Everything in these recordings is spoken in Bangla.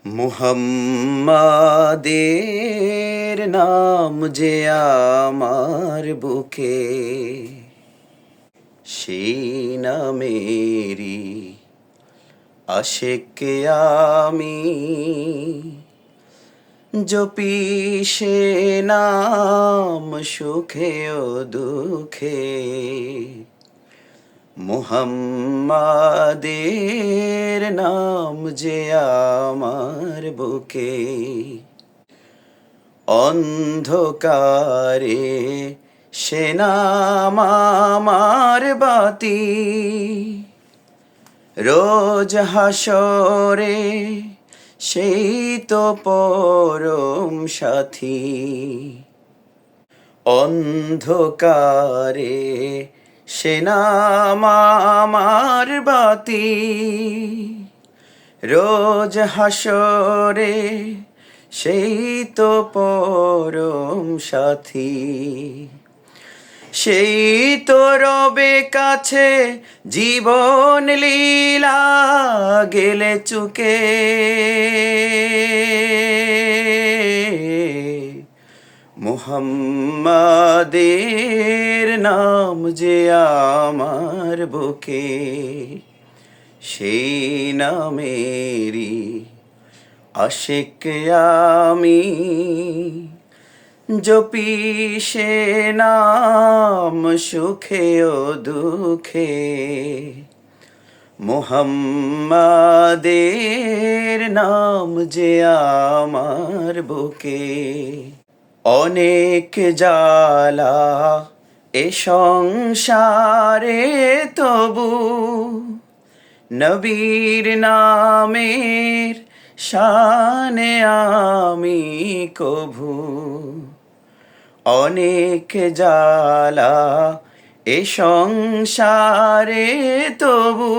মুহাম্মাদের নাম যে আমার বুকে, সেই নামেরই আশিক আমি। জপি সে নাম সুখে ও দুঃখে, মুহাম্মাদের নাম যে আমার বুকে। অন্ধকারে সে নাম আমার বাতি, রোজ হাসরে সেই তো পরম সাথী। অন্ধকারে সে নাম আমার বাতি, রোজ হাসরে সেই তো পরম সাথী। সেই তো রবে কাছে জীবন লীলা গেলে চুকে, মুহাম্মাদের নাম যে আমার বুকে, সেই নামেরই আশিক আমি। জপি সে নাম সুখে ও দুঃখে, মুহাম্মাদের নাম যে আমার বুকে। অনেক জ্বালা এ সংসারে, তবু নবীর নামের শানে আমি কভু। অনেক জ্বালা এ সংসারে, তবু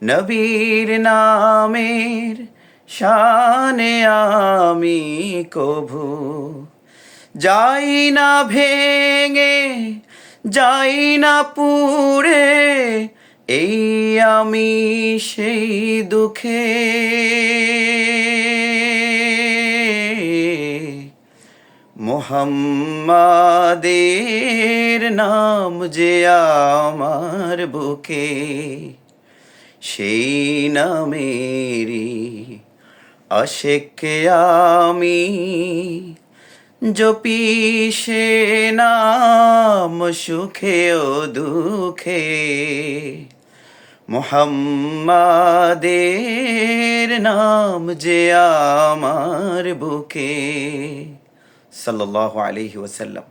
নবীর নামের শানে আমি কভু। যাই না ভেঙে, যাই না পুড়ে, এই আমি সেই দুঃখে। মুহাম্মাদের নাম যে আমার বুকে, সেই নামেরই আশিক আমি। জপি সে নাম সুখে ও দুঃখে, মুহাম্মাদের নাম যে আমার বুকে। সাল্লাল্লাহু আলাইহি ওয়াসাল্লাম।